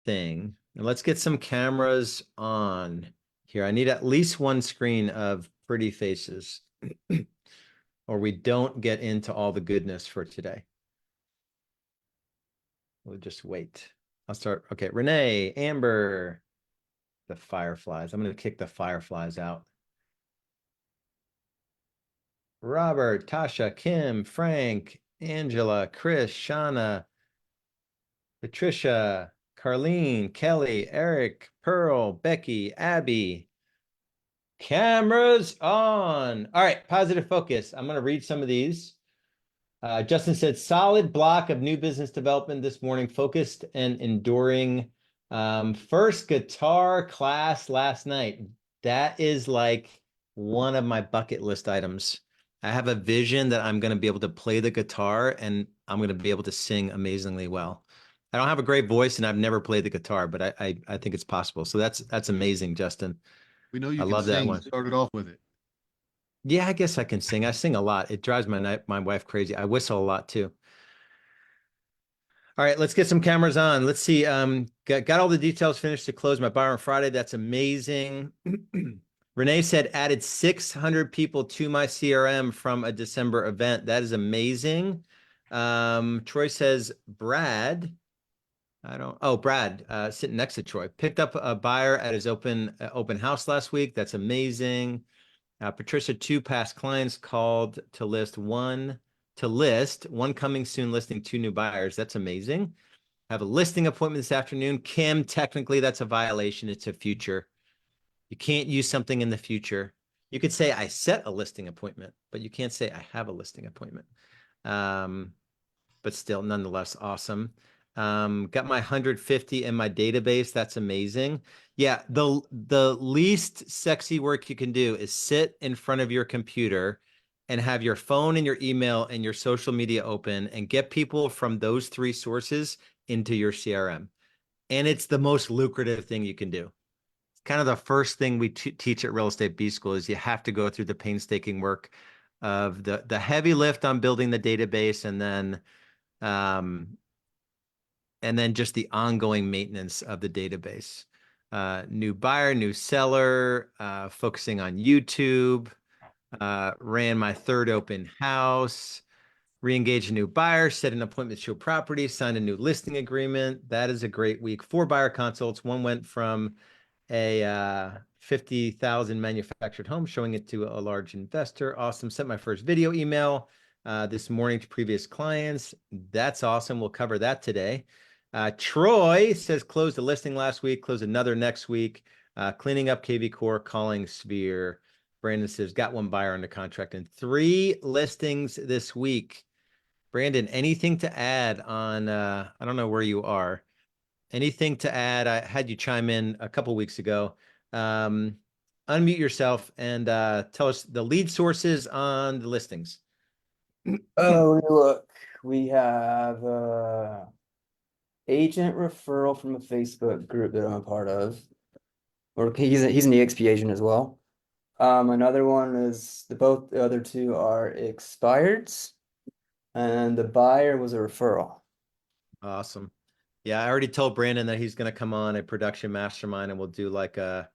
thing. And let's get some cameras on here. I need at least one screen of pretty faces, or we don't get into all the goodness for today. We'll just wait. I'll start. Okay, Renee, Amber, the fireflies. I'm going to kick the fireflies out. Robert, Tasha, Kim, Frank, Angela, Chris, Shauna, Patricia, Carlene, Kelly, Eric, Pearl, Becky, Abby. Cameras on. All right, positive focus. I'm going to read some of these. Justin said, solid block of new business development this morning, focused and enduring. First guitar class last night. That is like one of my bucket list items. I have a vision that I'm going to be able to play the guitar and I'm going to be able to sing amazingly well. I don't have a great voice and I've never played the guitar, but I think it's possible. So that's amazing, Justin. We know I you can love that sing. You one. started off with it. Yeah, I guess I can sing. I sing a lot. It drives my wife crazy. I whistle a lot too. All right, let's get some cameras on. Let's see. Got all the details finished to close my buyer on Friday. That's amazing. Renee said added 600 people to my CRM from a December event. That is amazing. Troy says Brad. Brad, sitting next to Troy, picked up a buyer at his open house last week. That's amazing. Patricia, 2 past clients called to list one coming soon listing 2 new buyers. That's amazing. I have a listing appointment this afternoon. Kim, technically that's a violation. It's a future. You can't use something in the future. You could say I set a listing appointment, but you can't say I have a listing appointment. But still, nonetheless, awesome. Got my 150 in my database. That's amazing. Yeah, the least sexy work you can do is sit in front of your computer and have your phone and your email and your social media open and get people from those 3 sources into your CRM. And it's the most lucrative thing you can do. It's kind of the first thing we teach at Real Estate B School is you have to go through the painstaking work of the heavy lift on building the database um, and then just the ongoing maintenance of the database. New buyer, new seller, focusing on YouTube, ran my 3rd open house, re-engaged a new buyer, set an appointment to show property, signed a new listing agreement. That is a great week. 4 buyer consults. One went from a 50,000 manufactured home, showing it to a large investor. Awesome. Sent my first video email this morning to previous clients. That's awesome. We'll cover that today. Troy says closed a listing last week, closed another next week. Cleaning up KV Core, calling Sphere. Brandon says got 1 buyer under contract and 3 listings this week. Brandon, anything to add on? I don't know where you are. Anything to add? I had you chime in a couple weeks ago. Unmute yourself and tell us the lead sources on the listings. Oh, look, we have agent referral from a Facebook group that I'm a part of. Or he's an EXP agent as well. Another one is both the other 2 are expireds, and the buyer was a referral. Awesome. Yeah, I already told Brandon that he's going to come on a production mastermind and we'll do like a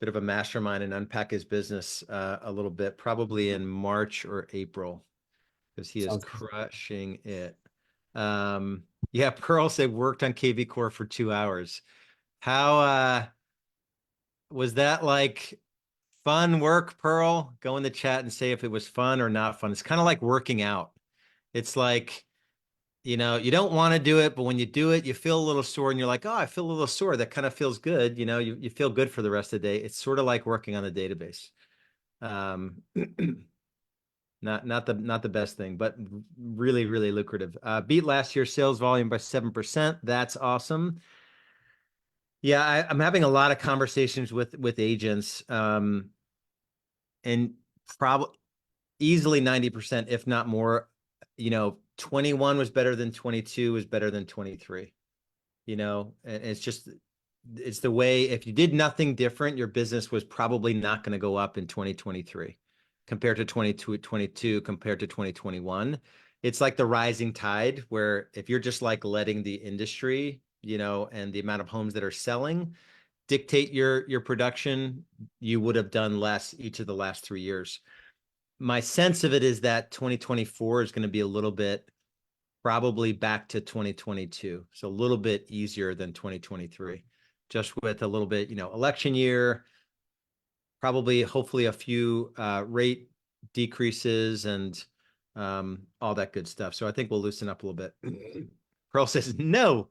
bit of a mastermind and unpack his business a little bit, probably in March or April, because he is Sounds good. crushing it. Yeah, Pearl said worked on KV Core for 2 hours. How was that like fun work, Pearl? Go in the chat and say if it was fun or not fun. It's kind of like working out. It's like, you don't want to do it, but when you do it, you feel a little sore and you're like, oh, I feel a little sore. That kind of feels good. You feel good for the rest of the day. It's sort of like working on the database. Not the best thing, but really, really lucrative. Beat last year's sales volume by 7%. That's awesome. Yeah, I'm having a lot of conversations with agents, and probably easily 90%, if not more. 21 was better than 22 was better than 23. And it's the way, if you did nothing different, your business was probably not going to go up in 2023 compared to 22, compared to 2021. It's like the rising tide where if you're just like letting the industry, and the amount of homes that are selling dictate your production, you would have done less each of the last 3 years. My sense of it is that 2024 is going to be a little bit probably back to 2022. So a little bit easier than 2023, just with a little bit, election year, probably hopefully a few rate decreases and all that good stuff. So I think we'll loosen up a little bit. Pearl says no.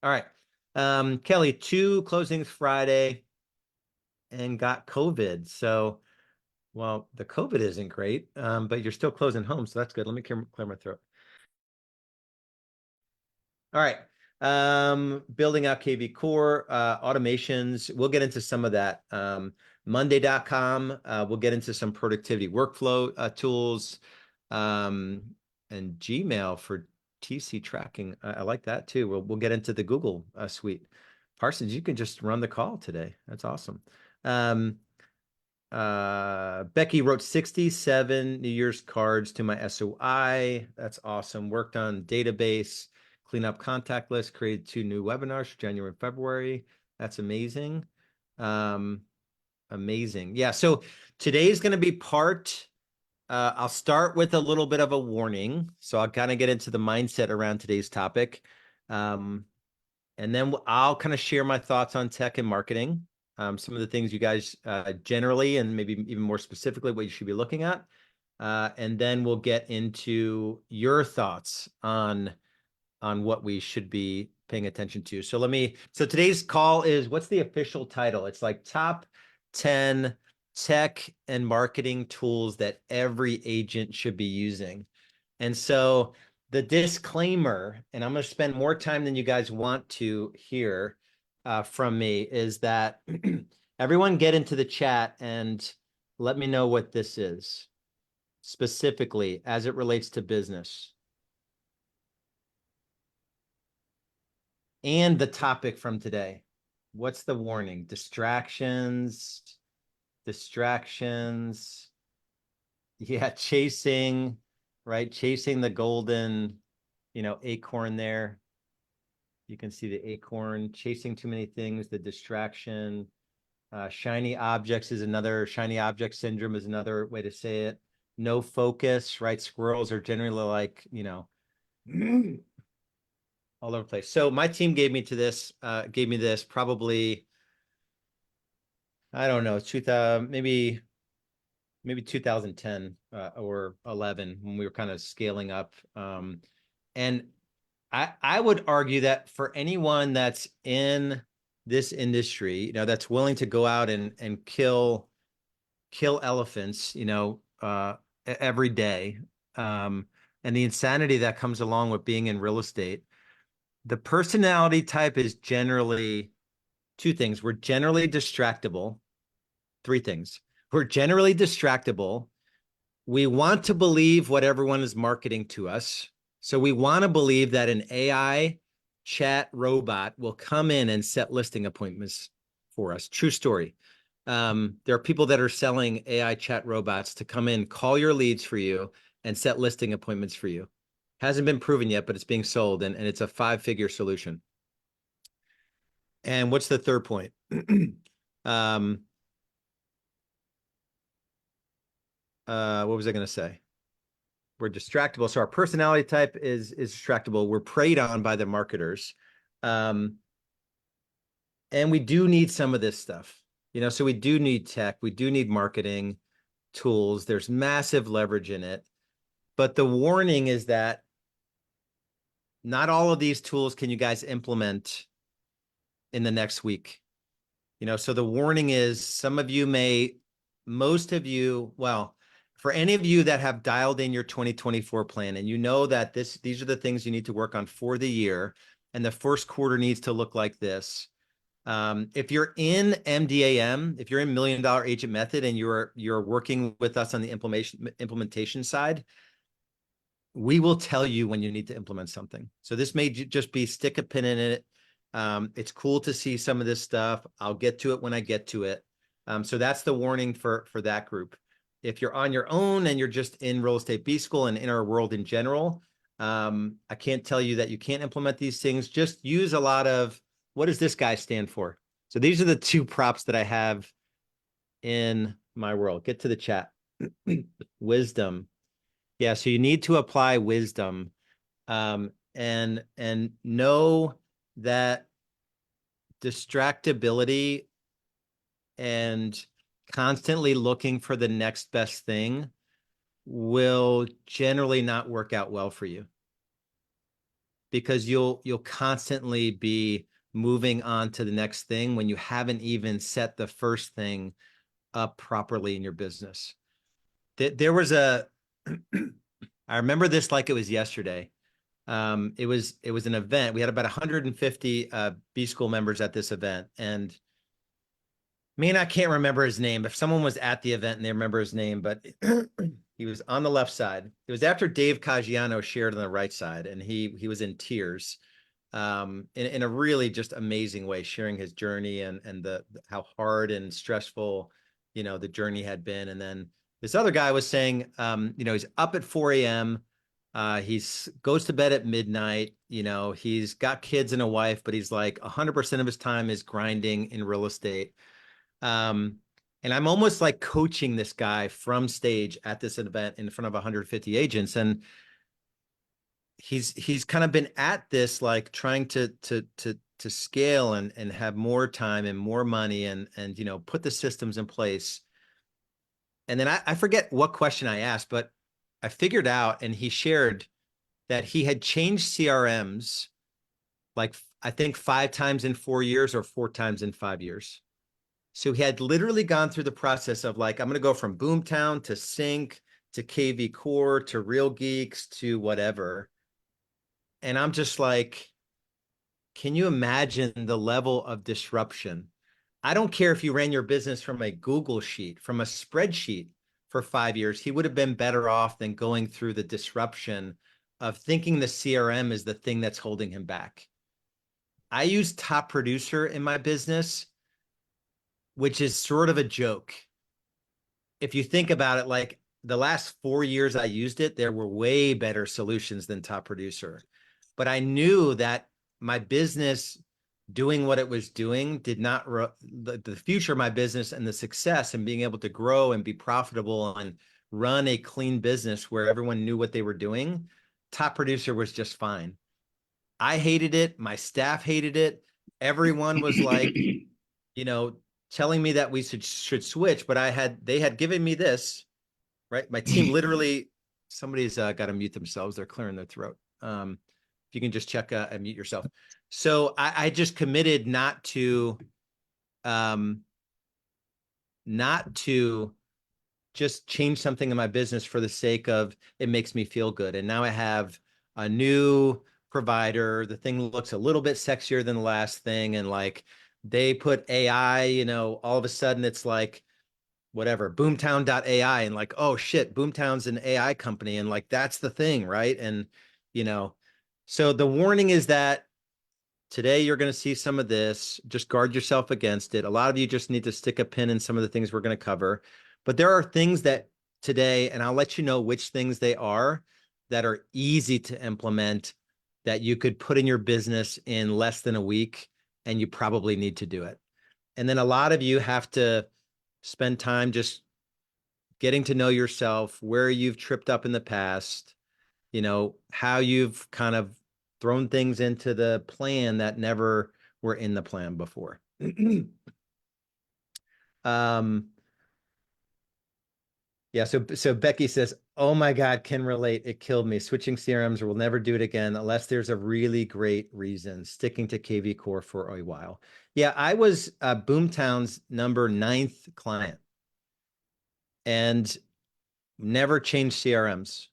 All right. Kelly, 2 closings Friday and got COVID. So, well, the COVID isn't great, but you're still closing homes. So that's good. Let me clear my throat. All right. Building out KV Core, automations. We'll get into some of that. Monday.com. We'll get into some productivity workflow tools, and Gmail for TC tracking. I like that too. We'll get into the Google suite. Parsons, you can just run the call today. That's awesome. Becky wrote 67 New Year's cards to my SOI. That's awesome. Worked on database, clean up contact list, created 2 new webinars for January and February. That's amazing. Amazing. Yeah. So today's going to be I'll start with a little bit of a warning. So I'll kind of get into the mindset around today's topic. And then I'll kind of share my thoughts on tech and marketing. Some of the things you guys generally, and maybe even more specifically, what you should be looking at. And then we'll get into your thoughts on what we should be paying attention to. So today's call is, what's the official title? It's like top 10 tech and marketing tools that every agent should be using. And so the disclaimer, and I'm going to spend more time than you guys want to hear from me, is that everyone get into the chat and let me know what this is specifically as it relates to business. And the topic from today. What's the warning? Distractions. Yeah, chasing, right? Chasing the golden, acorn there. You can see the acorn, chasing too many things, the distraction. Shiny object syndrome is another way to say it. No focus, right? Squirrels are generally like, all over the place. So my team gave me this probably, I don't know, 2000, maybe 2010 or 11, when we were kind of scaling up. And I would argue that for anyone that's in this industry, that's willing to go out and kill elephants, every day, and the insanity that comes along with being in real estate, the personality type is generally 2 things. We're generally distractible. 3 things. We're generally distractible. We want to believe what everyone is marketing to us. So we want to believe that an AI chat robot will come in and set listing appointments for us. True story. There are people that are selling AI chat robots to come in, call your leads for you, and set listing appointments for you. Hasn't been proven yet, but it's being sold, and it's a 5-figure solution. And what's the third point? What was I going to say? We're distractible. So our personality type is distractible. We're preyed on by the marketers. And we do need some of this stuff, so we do need tech. We do need marketing tools. There's massive leverage in it. But the warning is that not all of these tools can you guys implement in the next week. So the warning is most of you, well, for any of you that have dialed in your 2024 plan and that these are the things you need to work on for the year, and the first quarter needs to look like this. If you're in MDAM, if you're in $1 Million Agent Method and you're working with us on the implementation side, we will tell you when you need to implement something. So this may just be stick a pin in it. It's cool to see some of this stuff. I'll get to it when I get to it. So that's the warning for that group. If you're on your own and you're just in Real Estate B School and in our world in general, I can't tell you that you can't implement these things. Just use a lot of, what does this guy stand for? So these are the two props that I have in my world. Get to the chat. Wisdom. Yeah, so you need to apply wisdom, and know that distractibility and constantly looking for the next best thing will generally not work out well for you, because you'll constantly be moving on to the next thing when you haven't even set the first thing up properly in your business. There was a I remember this like it was yesterday. It was an event. We had about 150 B school members at this event, and me and I can't remember his name. If someone was at the event and they remember his name, but he was on the left side. It was after Dave Caggiano shared on the right side, and he was in tears, in a really just amazing way, sharing his journey and the how hard and stressful, the journey had been. And then this other guy was saying, he's up at 4 a.m. He's goes to bed at midnight. He's got kids and a wife, but he's like 100% of his time is grinding in real estate. Um, and I'm almost like coaching this guy from stage at this event in front of 150 agents. And he's kind of been at this, like trying to scale and have more time and more money and put the systems in place. And then I forget what question I asked, but I figured out, and he shared that he had changed CRMs like I think 5 times in 4 years or 4 times in 5 years. So he had literally gone through the process of like, I'm going to go from Boomtown to Sync to KV Core to Real Geeks to whatever. And I'm just like, can you imagine the level of disruption? I don't care if you ran your business from a Google sheet, from a spreadsheet for 5 years. He would have been better off than going through the disruption of thinking the CRM is the thing that's holding him back. I use Top Producer in my business, which is sort of a joke. If you think about it, like the last 4 years I used it, there were way better solutions than Top Producer. But I knew that my business doing what it was doing did not, the future of my business and the success and being able to grow and be profitable and run a clean business where everyone knew what they were doing, Top Producer was just fine. I hated it. My staff hated it. Everyone was like, you know, telling me that we should switch, but they had given me this, right? My team literally, somebody's got to mute themselves. They're clearing their throat. If you can just check and mute yourself. So I just committed not to just change something in my business for the sake of it makes me feel good. And now I have a new provider. The thing looks a little bit sexier than the last thing. And like they put AI, all of a sudden it's like whatever, boomtown.ai, and like, oh shit, Boomtown's an AI company. And like, that's the thing, right? And, so the warning is that today you're going to see some of this. Just guard yourself against it. A lot of you just need to stick a pin in some of the things we're going to cover. But there are things that today, and I'll let you know which things they are, that are easy to implement, that you could put in your business in less than a week, and you probably need to do it. And then a lot of you have to spend time just getting to know yourself, where you've tripped up in the past, how you've kind of thrown things into the plan that never were in the plan before. Yeah, so Becky says, oh my God, can relate. It killed me. Switching CRMs, will never do it again unless there's a really great reason. Sticking to KV Core for a while. Yeah, I was Boomtown's number 9th client and never changed CRMs.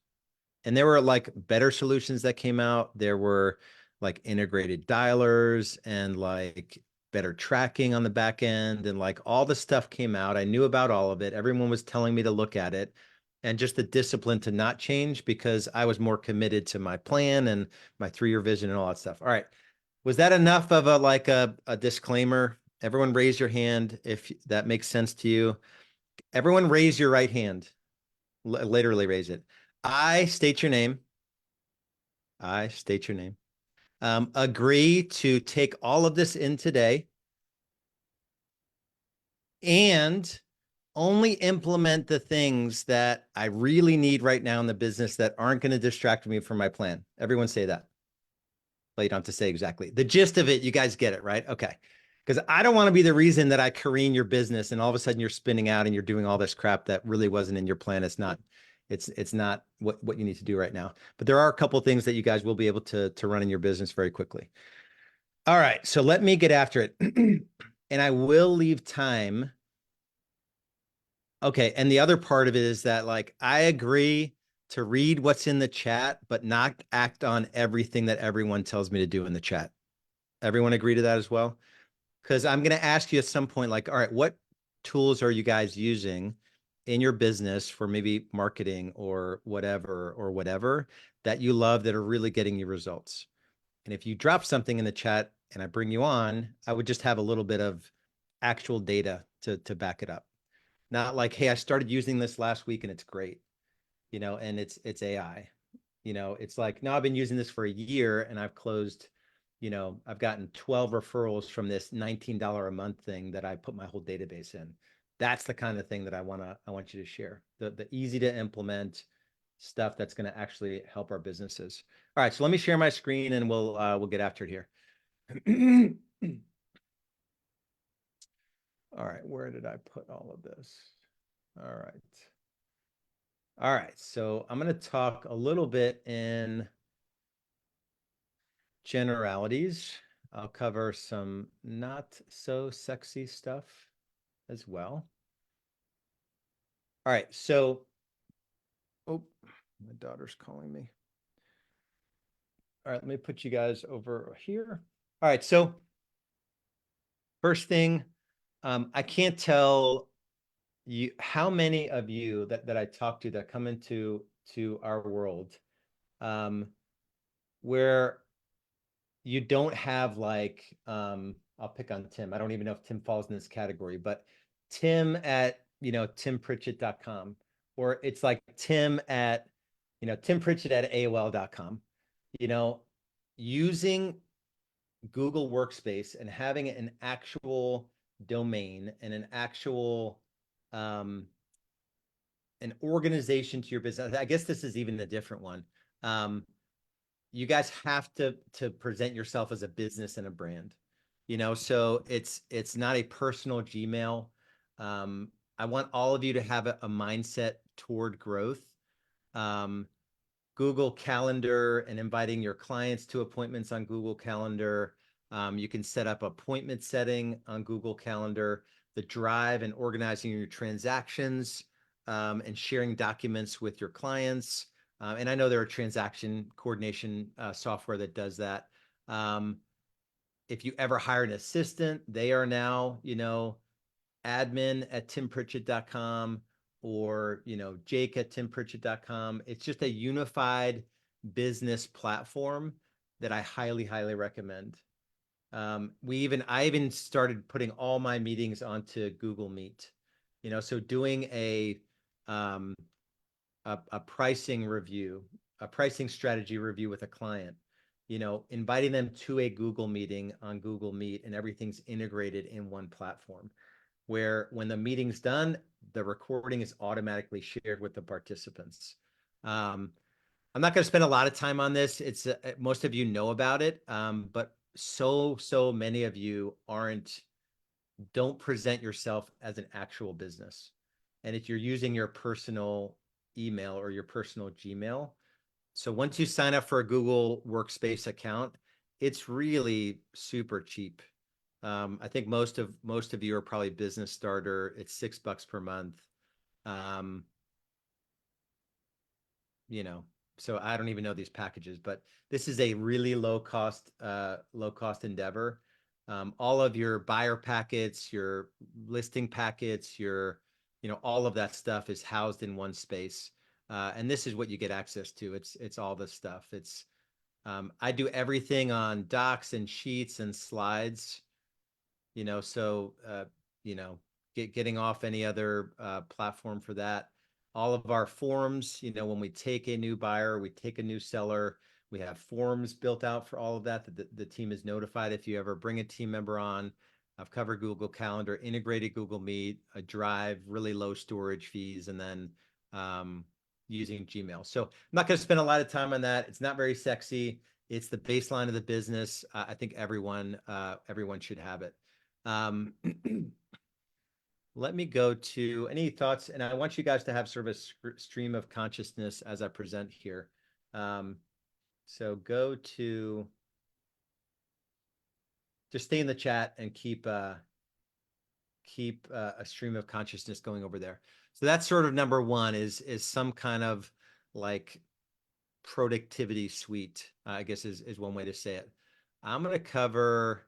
And there were like better solutions that came out. There were like integrated dialers and like better tracking on the back end, and like all the stuff came out. I knew about all of it. Everyone was telling me to look at it, and just the discipline to not change because I was more committed to my plan and my 3-year vision and all that stuff. All right. Was that enough of a disclaimer? Everyone raise your hand if that makes sense to you. Everyone raise your right hand. Literally raise it. I state your name. I state your name. Agree to take all of this in today and only implement the things that I really need right now in the business that aren't going to distract me from my plan. Everyone say that. Well, you don't have to say exactly. The gist of it, you guys get it, right? Okay. Because I don't want to be the reason that I careen your business and all of a sudden you're spinning out and you're doing all this crap that really wasn't in your plan. It's not what you need to do right now. But there are a couple of things that you guys will be able to run in your business very quickly. All right, so let me get after it. And I will leave time. Okay, and the other part of it is that like I agree to read what's in the chat, but not act on everything that everyone tells me to do in the chat. Everyone agree to that as well? Because I'm going to ask you at some point, like, all right, what tools are you guys using in your business for maybe marketing or whatever that you love that are really getting you results? And if you drop something in the chat and I bring you on, I would just have a little bit of actual data to back it up. Not like, hey, I started using this last week and it's great, and it's AI. It's like, no, I've been using this for a year and I've gotten 12 referrals from this $19 a month thing that I put my whole database in. That's the kind of thing that I want you to share. The easy to implement stuff that's going to actually help our businesses. All right, so let me share my screen and we'll get after it here. All right, where did I put all of this? All right. All right, so I'm going to talk a little bit in generalities. I'll cover some not so sexy stuff as well. All right, so, oh, my daughter's calling me. All right, let me put you guys over here. All right, so first thing, I can't tell you how many of you that I talk to that come into our world, where you don't have like, I'll pick on Tim. I don't even know if Tim falls in this category, but Tim at, timpritchett.com, or it's like Tim at, Tim Pritchett at AOL.com, using Google Workspace and having an actual domain and um, an organization to your business. I guess this is even a different one. You guys have to present yourself as a business and a brand, so it's not a personal Gmail. I want all of you to have a mindset toward growth. um, Google Calendar and inviting your clients to appointments on Google Calendar. You can set up appointment setting on Google Calendar, the drive and organizing your transactions, and sharing documents with your clients. And I know there are transaction coordination software that does that. If you ever hire an assistant, they are now, admin at timpritchett.com, or, Jake at timpritchett.com. It's just a unified business platform that I highly, highly recommend. I even started putting all my meetings onto Google Meet, so doing um, a pricing review, a pricing strategy review with a client, inviting them to a Google meeting on Google Meet, and everything's integrated in one platform where when the meeting's done, the recording is automatically shared with the participants. I'm not going to spend a lot of time on this. It's most of you know about it, but so many of you don't present yourself as an actual business. And if you're using your personal email or your personal Gmail, so once you sign up for a Google Workspace account, it's really super cheap. I think most of you are probably business starter. It's $6 per month. Um, you know, so I don't even know these packages, but this is a really low cost endeavor. All of your buyer packets, your listing packets, all of that stuff is housed in one space. And this is what you get access to. It's all this stuff. I do everything on docs and sheets and slides, so, getting off any other platform for that. All of our forms, when we take a new buyer, we take a new seller, We have forms built out for all of that. The team is notified if you ever bring a team member on. I've covered Google Calendar, integrated Google Meet, a Drive, really low storage fees, and then using Gmail. So I'm not going to spend a lot of time on that. It's not very sexy. It's the baseline of the business. I think everyone should have it. Let me go to any thoughts, and I want you guys to have sort of a stream of consciousness as I present here. So go to, just stay in the chat and keep a stream of consciousness going over there. So that's sort of number one is some kind of like productivity suite, I guess is one way to say it. I'm going to cover,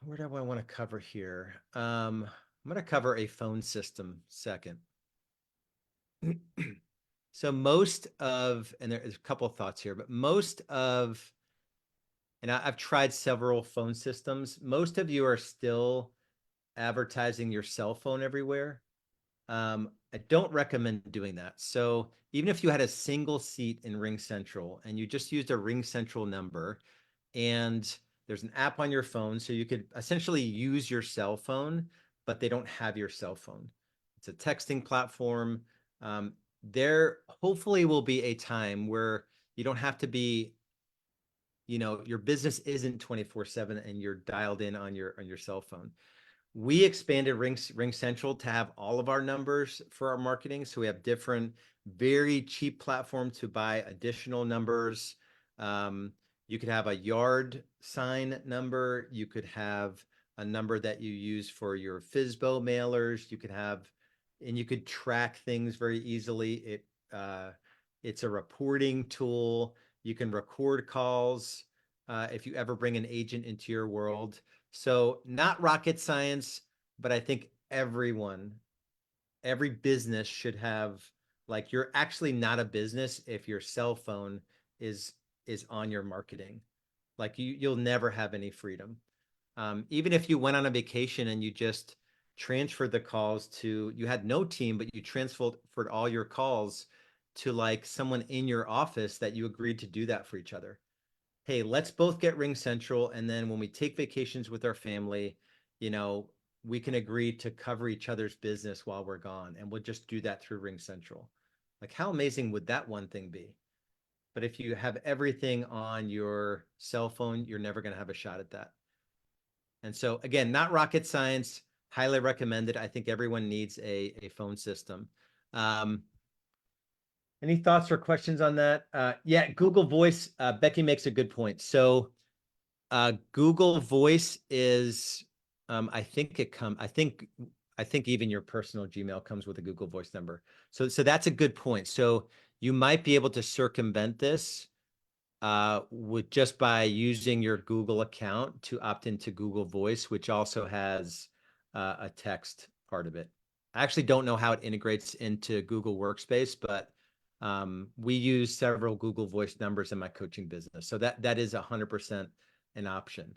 where do I want to cover here? I'm going to cover a phone system second. So most of, and there's a couple of thoughts here, but most of, and I've tried several phone systems. Most of you are still advertising your cell phone everywhere. I don't recommend doing that. So even if you had a single seat in Ring Central and you just used a Ring Central number, and there's an app on your phone, so you could essentially use your cell phone, but they don't have your cell phone. It's a texting platform. There hopefully will be a time where you don't have to be, your business isn't 24/7 and you're dialed in on your cell phone. We expanded Ring Central to have all of our numbers for our marketing. So we have different, very cheap platform to buy additional numbers. You could have a yard sign number. You could have a number that you use for your FSBO mailers. You could have, and you could track things very easily. It's a reporting tool. You can record calls if you ever bring an agent into your world. So not rocket science, but I think every business should have, like, you're actually not a business if your cell phone is on your marketing. Like you'll never have any freedom. Even if you went on a vacation and you just transferred the calls to, you had no team, but you transferred all your calls to like someone in your office that you agreed to do that for each other. Hey, let's both get Ring Central. And then when we take vacations with our family, we can agree to cover each other's business while we're gone. And we'll just do that through Ring Central. Like, how amazing would that one thing be? But if you have everything on your cell phone, you're never going to have a shot at that. And so, again, not rocket science, highly recommended. I think everyone needs a phone system. Any thoughts or questions on that? Yeah, Google Voice, Becky makes a good point. So Google Voice is, I think even your personal Gmail comes with a Google Voice number. So that's a good point. So you might be able to circumvent this with just by using your Google account to opt into Google Voice, which also has a text part of it. I actually don't know how it integrates into Google Workspace, but we use several Google Voice numbers in my coaching business. So that is 100% an option.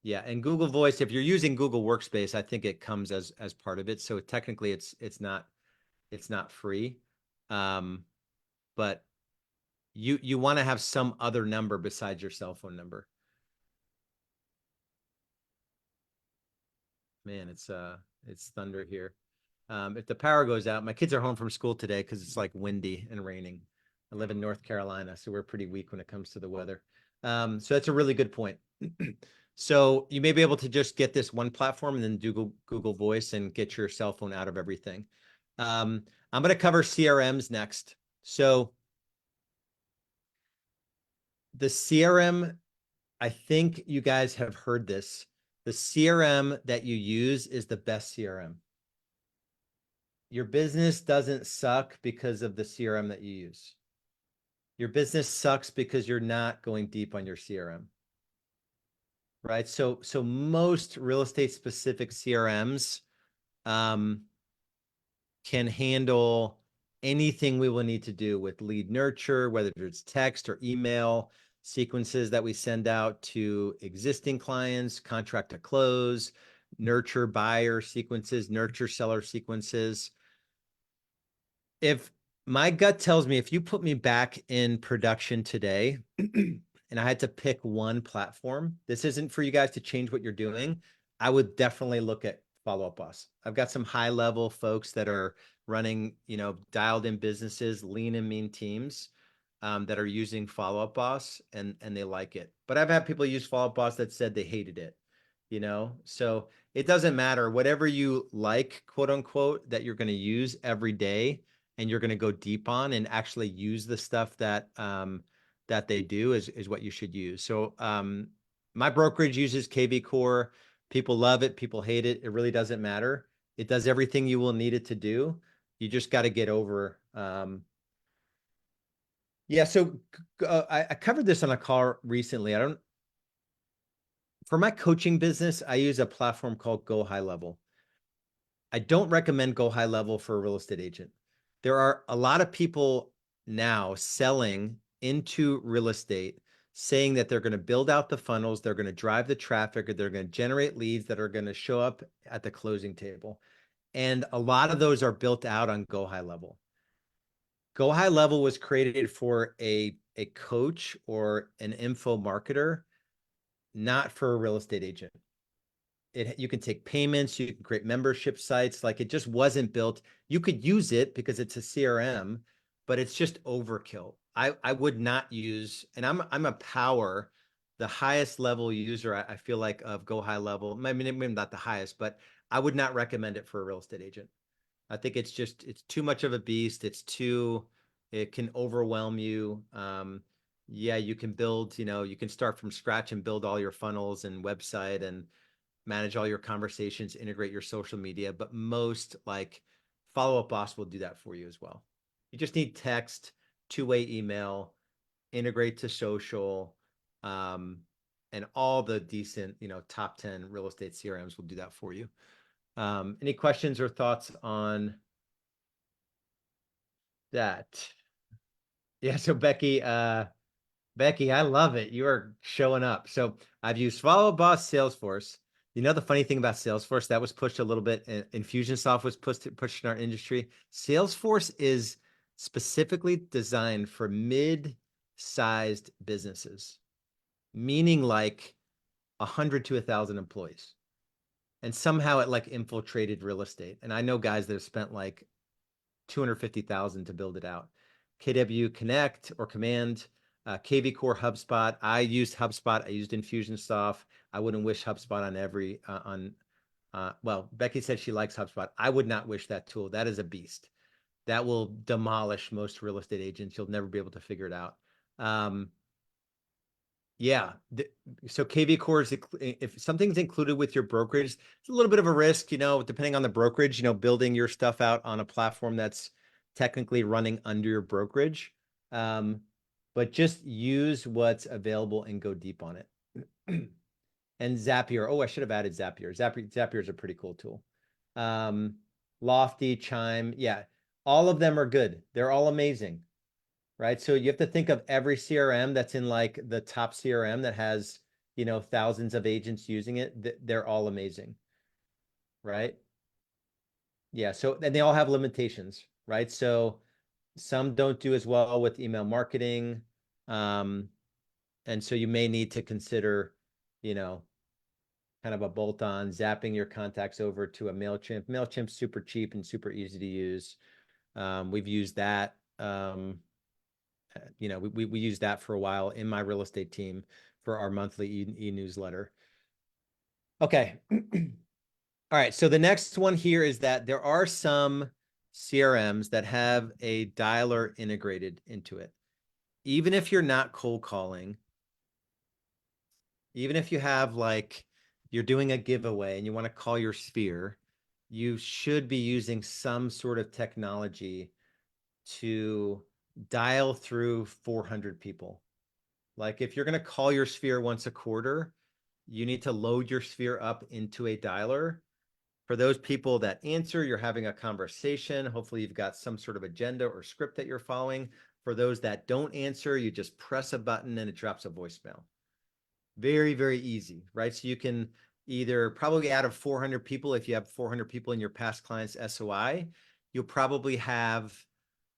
Yeah, and Google Voice, if you're using Google Workspace, I think it comes as part of it. So technically it's not free. But you want to have some other number besides your cell phone number. Man, it's thunder here. If the power goes out, my kids are home from school today because it's like windy and raining. I live in North Carolina, so we're pretty weak when it comes to the weather. So that's a really good point. So you may be able to just get this one platform and then do Google Voice and get your cell phone out of everything. I'm going to cover CRMs next. So the CRM, I think you guys have heard this. The CRM that you use is the best CRM. Your business doesn't suck because of the CRM that you use. Your business sucks because you're not going deep on your CRM. Right? So most real estate specific CRMs can handle anything we will need to do with lead nurture, whether it's text or email, sequences that we send out to existing clients, contract to close, nurture buyer sequences, nurture seller sequences. If My gut tells me if you put me back in production today and I had to pick one platform, this isn't for you guys to change what you're doing. I would definitely look at Follow Up Boss. I've got some high level folks that are running, dialed in businesses, lean and mean teams that are using Follow Up Boss and they like it. But I've had people use Follow Up Boss that said they hated it. So it doesn't matter. Whatever you like, quote unquote, that you're going to use every day and you're going to go deep on and actually use the stuff that they do is what you should use. So my brokerage uses KV Core. People love it. People hate it. It really doesn't matter. It does everything you will need it to do. You just got to get over. Yeah. So I covered this on a call recently. For my coaching business, I use a platform called Go High Level. I don't recommend Go High Level for a real estate agent. There are a lot of people now selling into real estate saying that they're going to build out the funnels, they're going to drive the traffic, or they're going to generate leads that are going to show up at the closing table. And a lot of those are built out on Go High Level. Go High Level was created for a coach or an info marketer, not for a real estate agent. You can take payments, you can create membership sites. Like it just wasn't built. You could use it because it's a CRM, but it's just overkill. I would not use, and I'm a power, the highest level user, I feel like, of Go High Level. Maybe not the highest, but I would not recommend it for a real estate agent. I think it's too much of a beast. It can overwhelm you. Yeah, you can build, you can start from scratch and build all your funnels and website and manage all your conversations, integrate your social media, but most like Follow Up Boss will do that for you as well. You just need text, two-way email, integrate to social, and all the decent, top 10 real estate CRMs will do that for you. Any questions or thoughts on that? Yeah, so Becky, I love it. You are showing up. So I've used Follow Boss, Salesforce. The funny thing about Salesforce that was pushed a little bit. Infusionsoft was pushed in our industry. Salesforce is specifically designed for mid-sized businesses, meaning like 100 to 1,000 employees. And somehow it like infiltrated real estate. And I know guys that have spent like 250,000 to build it out. KW Connect or Command, KV Core, HubSpot. I used HubSpot. I used Infusionsoft. I wouldn't wish HubSpot on every well, Becky said she likes HubSpot. I would not wish that tool. That is a beast. That will demolish most real estate agents. You'll never be able to figure it out. Yeah. So KV Core is, if something's included with your brokerage, it's a little bit of a risk, depending on the brokerage, building your stuff out on a platform that's technically running under your brokerage. But just use what's available and go deep on it. And Zapier. Oh, I should have added Zapier. Zapier is a pretty cool tool. Lofty, Chime. Yeah. All of them are good. They're all amazing. Right. So you have to think of every CRM that's in like the top CRM that has, thousands of agents using it. They're all amazing. Right. Yeah. So, and they all have limitations, right? So some don't do as well with email marketing. And so you may need to consider, you know, kind of a bolt on, zapping your contacts over to a MailChimp. MailChimp's super cheap and super easy to use. We've used that. We used that for a while in my real estate team for our monthly e-newsletter. Okay. All right. So the next one here is that there are some CRMs that have a dialer integrated into it. Even if you're not cold calling, even if you have like, you're doing a giveaway and you want to call your sphere, you should be using some sort of technology to dial through 400 people. Like if you're going to call your sphere once a quarter, you need to load your sphere up into a dialer. For those people that answer, you're having a conversation. Hopefully you've got some sort of agenda or script that you're following. For those that don't answer, you just press a button and it drops a voicemail. Very, very easy, right? So you can either probably out of 400 people, if you have 400 people in your past clients SOI, you'll probably have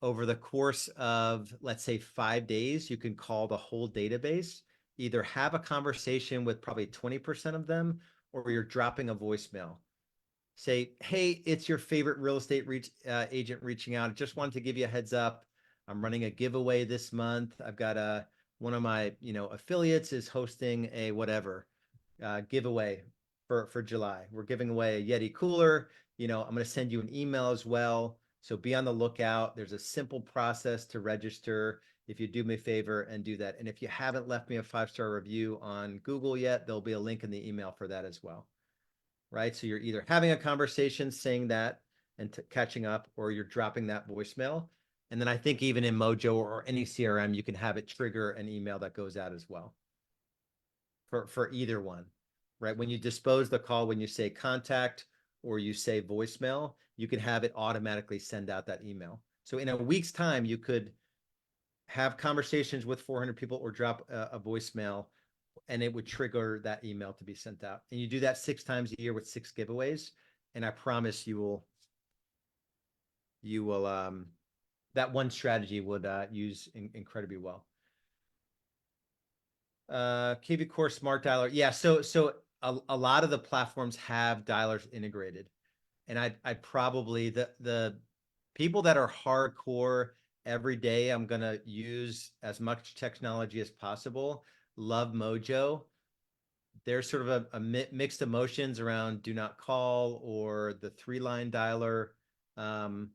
over the course of, let's say, 5 days, you can call the whole database, either have a conversation with probably 20% of them, or you're dropping a voicemail. Say, hey, it's your favorite real estate agent reaching out. Just wanted to give you a heads up. I'm running a giveaway this month. I've got one of my affiliates is hosting a whatever giveaway for July. We're giving away a Yeti cooler. I'm going to send you an email as well. So be on the lookout. There's a simple process to register. If you do me a favor and do that. And if you haven't left me a 5-star review on Google yet, there'll be a link in the email for that as well. Right? So you're either having a conversation, saying that and catching up, or you're dropping that voicemail. And then I think even in Mojo or any CRM, you can have it trigger an email that goes out as well for either one, right? When you dispose the call, when you say contact or you say voicemail, you can have it automatically send out that email. So in a week's time, you could have conversations with 400 people or drop a voicemail, and it would trigger that email to be sent out. And you do that 6 times a year with 6 giveaways. And I promise you will, that one strategy would use incredibly well. KV Core Smart Dialer. Yeah. So a lot of the platforms have dialers integrated. And I'd probably, the people that are hardcore every day, I'm going to use as much technology as possible, love Mojo. There's sort of a mixed emotions around do not call or the 3-line dialer. I've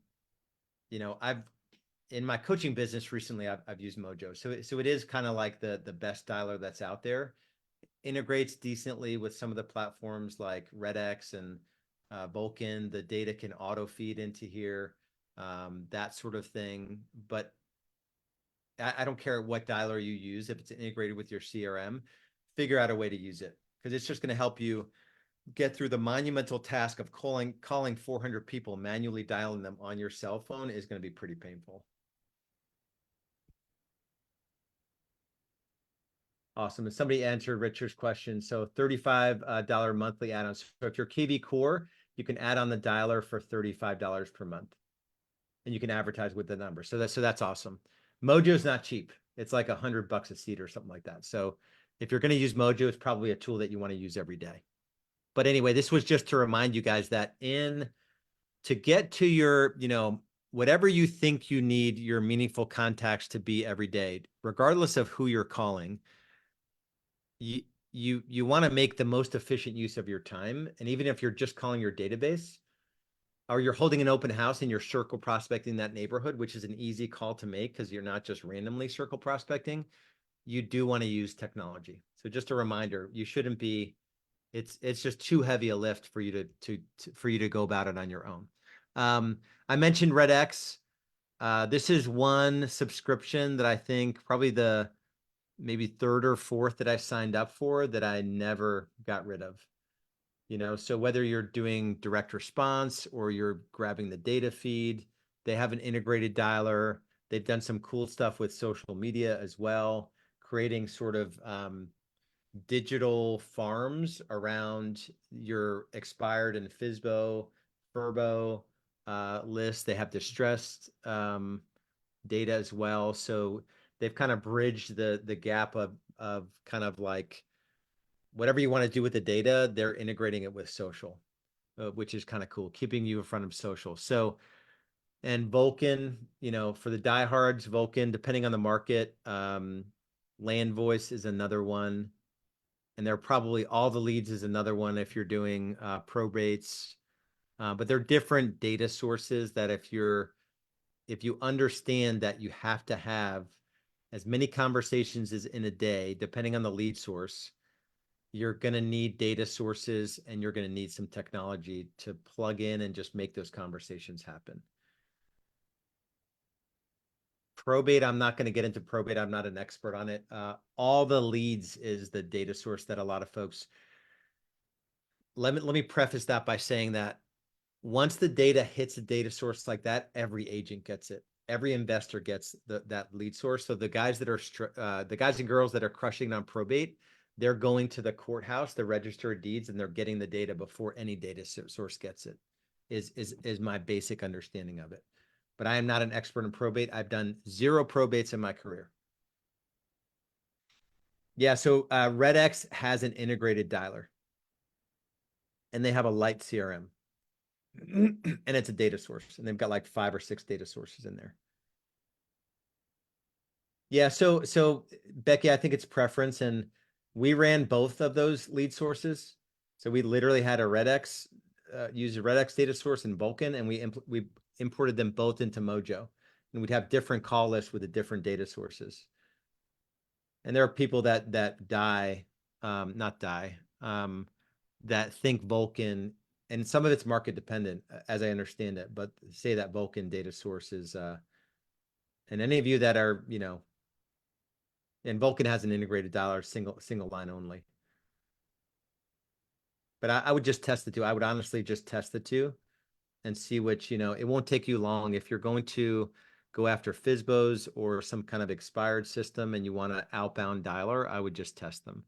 in my coaching business recently, I've used Mojo. So it is kind of like the best dialer that's out there. Integrates decently with some of the platforms like RedX and Vulcan. The data can auto feed into here, that sort of thing. But I don't care what dialer you use. If it's integrated with your CRM, figure out a way to use it, because it's just going to help you get through the monumental task of calling 400 people, manually dialing them on your cell phone is going to be pretty painful. Awesome. And somebody answered Richard's question. So $35 monthly add-ons. So if you're KV Core, you can add on the dialer for $35 per month, and you can advertise with the number. So that's awesome. Mojo's not cheap. It's like $100 a seat or something like that. So if you're going to use Mojo, it's probably a tool that you want to use every day. But anyway, this was just to remind you guys that to get to your, whatever you think you need your meaningful contacts to be every day, regardless of who you're calling, you want to make the most efficient use of your time. And even if you're just calling your database, or you're holding an open house and you're circle prospecting that neighborhood, which is an easy call to make because you're not just randomly circle prospecting, you do want to use technology. So just a reminder, you shouldn't be, it's just too heavy a lift for you to go about it on your own. I mentioned RedX. This is one subscription that I think probably the maybe 3rd or 4th that I signed up for that I never got rid of. So whether you're doing direct response or you're grabbing the data feed, they have an integrated dialer. They've done some cool stuff with social media as well, creating sort of digital farms around your expired and FSBO, FURBO list. They have distressed data as well. So they've kind of bridged the gap of kind of like whatever you want to do with the data, they're integrating it with social, which is kind of cool, keeping you in front of social. So, and Vulcan, for the diehards, Vulcan, depending on the market, Land Voice is another one. And they're probably All the Leads is another one if you're doing probates. But they're different data sources that if you understand that you have to have as many conversations as in a day, depending on the lead source, you're going to need data sources and you're going to need some technology to plug in and just make those conversations happen. Probate, I'm not going to get into probate. I'm not an expert on it. All the Leads is the data source that a lot of folks, let me preface that by saying that once the data hits a data source like that, every agent gets it. Every investor gets that lead source. So the guys and girls that are crushing on probate, they're going to the courthouse, the register of deeds, and they're getting the data before any data source gets it. Is my basic understanding of it. but I am not an expert in probate. I've done 0 probates in my career. Yeah, so RedX has an integrated dialer, and they have a light CRM, and it's a data source, and they've got like 5 or 6 data sources in there. Yeah, so Becky, I think it's preference, and we ran both of those lead sources. So we literally had a Redx, use a Redx data source in Vulkan, and we imported them both into Mojo, and we'd have different call lists with the different data sources. And there are people that die, not die, that think Vulkan, and some of it's market dependent, as I understand it, but say that Vulkan data source is, and any of you that are, and Vulkan has an integrated dialer, single line only. But I would just test the two. I would honestly just test the two and see which, it won't take you long. If you're going to go after FSBOs or some kind of expired system and you want an outbound dialer, I would just test them.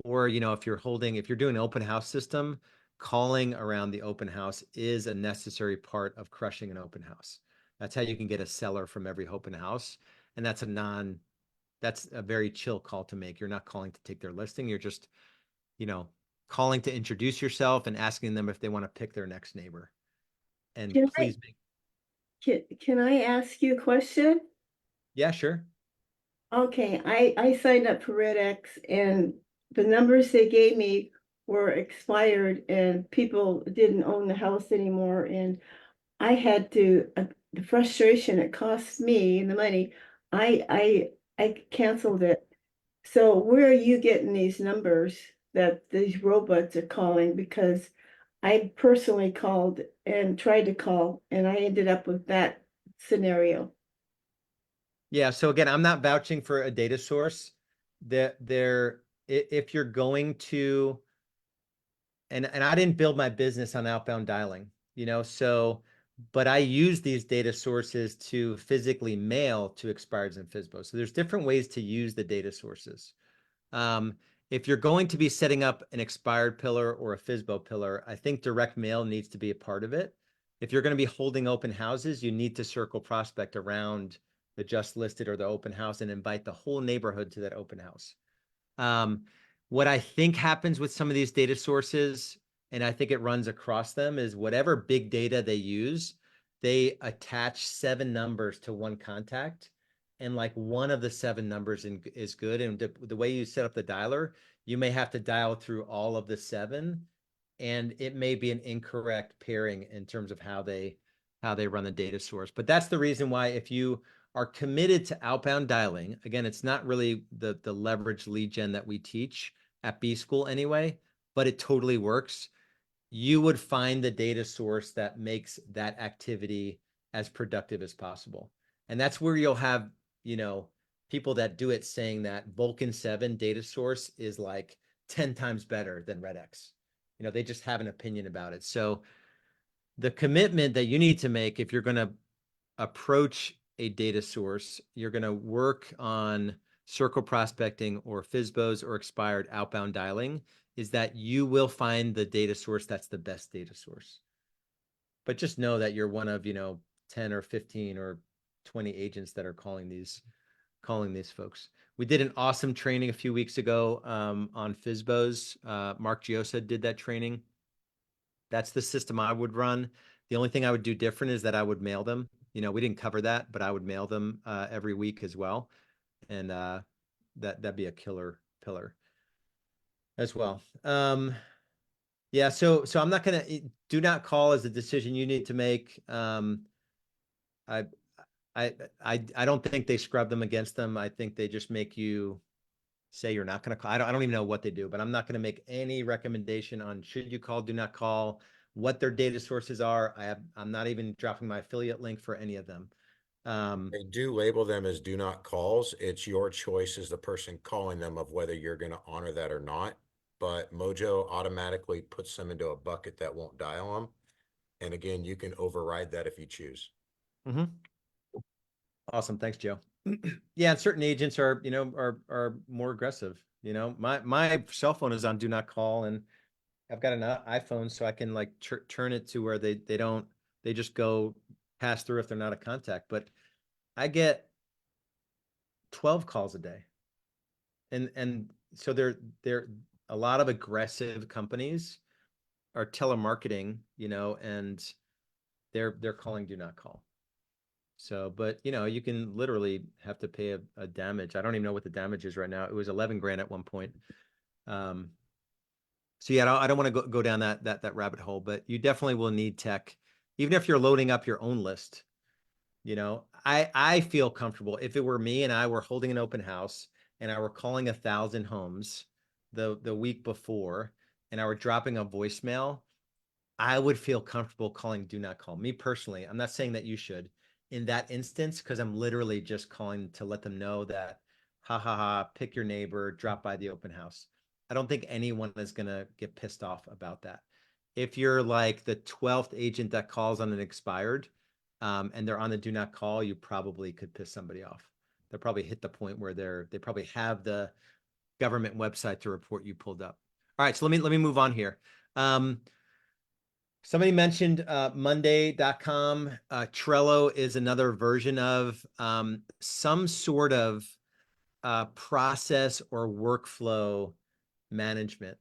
Or, if you're doing an open house system, calling around the open house is a necessary part of crushing an open house. That's how you can get a seller from every open house. And that's a very chill call to make. You're not calling to take their listing. You're just, calling to introduce yourself and asking them if they want to pick their next neighbor. And Can I please make, can I ask you a question? yeah, sure. Okay, I signed up for Red X and the numbers they gave me were expired and people didn't own the house anymore. And I had to, the frustration it cost me and the money, I canceled it. So where are you getting these numbers that these robots are calling? Because I personally called and tried to call and I ended up with that scenario. Yeah. So again, I'm not vouching for a data source. If you're going to, and I didn't build my business on outbound dialing, but I use these data sources to physically mail to expireds and FSBOs. So there's different ways to use the data sources. Um, if you're going to be setting up an expired pillar or a FSBO pillar, I think direct mail needs to be a part of it. If you're going to be holding open houses, you need to circle prospect around the just listed or the open house and invite the whole neighborhood to that open house. Um, what I think happens with some of these data sources, and I think it runs across them, is whatever big data they use, they attach 7 numbers to one contact, and like one of the 7 numbers is good. And the way you set up the dialer, you may have to dial through all of the 7, and it may be an incorrect pairing in terms of how they run the data source. But that's the reason why, if you are committed to outbound dialing, again, it's not really the leverage lead gen that we teach at B School anyway, but it totally works. You would find the data source that makes that activity as productive as possible. And that's where you'll have, people that do it saying that Vulkan 7 data source is like 10 times better than RedX. They just have an opinion about it. So the commitment that you need to make if you're going to approach a data source, you're going to work on circle prospecting or FSBOs or expired outbound dialing, is that you will find the data source that's the best data source. But just know that you're one of, 10 or 15 or 20 agents that are calling these folks. We did an awesome training a few weeks ago on FSBOs. Mark Giosa did that training. That's the system I would run. The only thing I would do different is that I would mail them. We didn't cover that, but I would mail them every week as well. And that'd be a killer pillar as well. Yeah, so I'm not gonna do not call as a decision you need to make. I I don't think they scrub them against them. I think they just make you say you're not going to call. I don't even know what they do, but I'm not going to make any recommendation on should you call, do not call, what their data sources are. I'm not even dropping my affiliate link for any of them. They do label them as do not calls. It's your choice as the person calling them of whether you're going to honor that or not. But Mojo automatically puts them into a bucket that won't dial them. And again, you can override that if you choose. Mm-hmm. Awesome. Thanks, Joe. Yeah, and certain agents are, are more aggressive. My cell phone is on do not call, and I've got an iPhone, so I can like turn it to where they just go pass through if they're not a contact, but I get 12 calls a day. And so they're a lot of aggressive companies are telemarketing, and they're calling do not call. So, but you can literally have to pay a damage. I don't even know what the damage is right now. It was 11 grand at one point. So yeah, I don't want to go down that rabbit hole, but you definitely will need tech, even if you're loading up your own list. I feel comfortable if it were me and I were holding an open house and I were calling 1,000 homes the week before and I were dropping a voicemail. I would feel comfortable calling do not call. Me personally, I'm not saying that you should in that instance, because I'm literally just calling to let them know that ha ha ha, pick your neighbor, drop by the open house. I don't think anyone is gonna get pissed off about that. If you're like the 12th agent that calls on an expired, and they're on the do not call, you probably could piss somebody off. They'll probably hit the point where they probably have the government website to report you pulled up. All right, so let me move on here. Somebody mentioned Monday.com. Trello is another version of some sort of process or workflow management.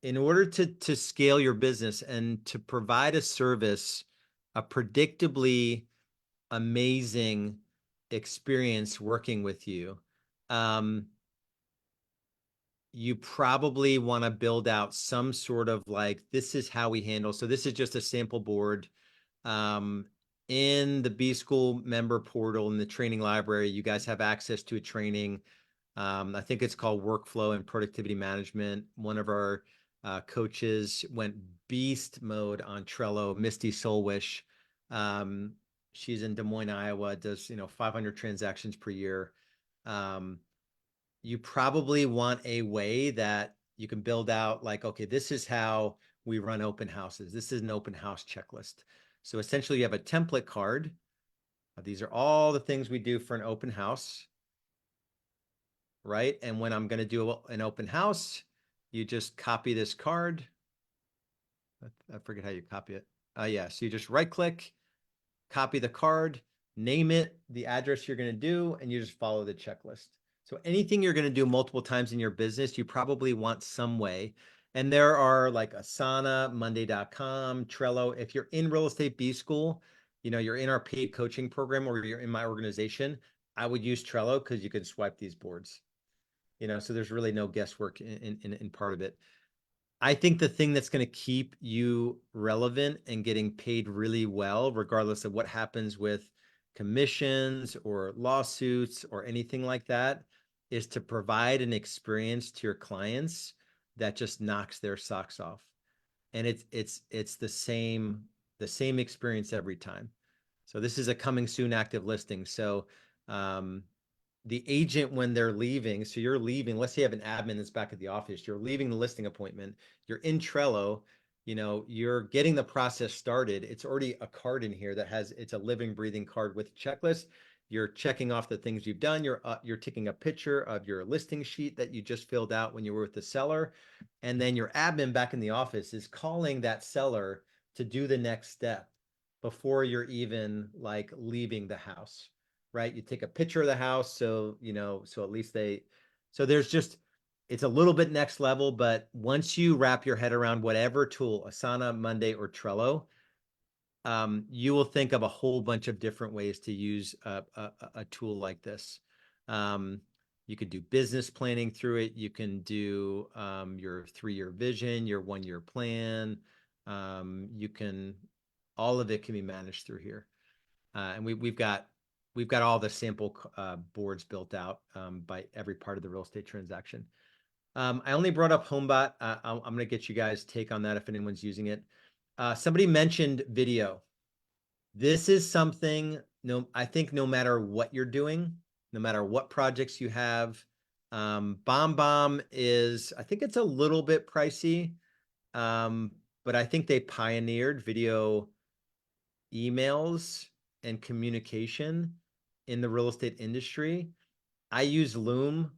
In order to scale your business and to provide a service, a predictably amazing experience working with you, you probably want to build out some sort of like, this is how we handle. So this is just a sample board. In the B School member portal in the training library, you guys have access to a training. I think it's called Workflow and Productivity Management. One of our coaches went beast mode on Trello, Misty Solwish. She's in Des Moines, Iowa, does 500 transactions per year. You probably want a way that you can build out like, okay, this is how we run open houses. This is an open house checklist. So essentially you have a template card. These are all the things we do for an open house, right? And when I'm going to do an open house, you just copy this card. I forget how you copy it. Yeah, so you just right click, copy the card, name it, the address you're going to do, and you just follow the checklist. So anything you're going to do multiple times in your business, you probably want some way. And there are like Asana, Monday.com, Trello. If you're in Real Estate B School, you're in our paid coaching program or you're in my organization, I would use Trello because you can swipe these boards. So there's really no guesswork in part of it. I think the thing that's going to keep you relevant and getting paid really well, regardless of what happens with commissions or lawsuits or anything like that, is to provide an experience to your clients that just knocks their socks off. And it's the same experience every time. So this is a coming soon active listing. So the agent, when they're leaving, so you're leaving, let's say you have an admin that's back at the office, you're leaving the listing appointment, you're in Trello, you're getting the process started. It's already a card in here that it's a living, breathing card with checklist. You're checking off the things you've done. You're taking a picture of your listing sheet that you just filled out when you were with the seller. And then your admin back in the office is calling that seller to do the next step before you're even like leaving the house. Right? You take a picture of the house. So, so at least it's a little bit next level, but once you wrap your head around whatever tool, Asana, Monday, or Trello, you will think of a whole bunch of different ways to use a tool like this. You could do business planning through it. You can do your 3-year vision, your 1-year plan. All of it can be managed through here. And we've got all the sample boards built out by every part of the real estate transaction. I only brought up HomeBot. I'm going to get you guys' take on that if anyone's using it. Somebody mentioned video. This is something, I think no matter what you're doing, no matter what projects you have, BombBomb I think it's a little bit pricey, but I think they pioneered video emails and communication in the real estate industry. I use Loom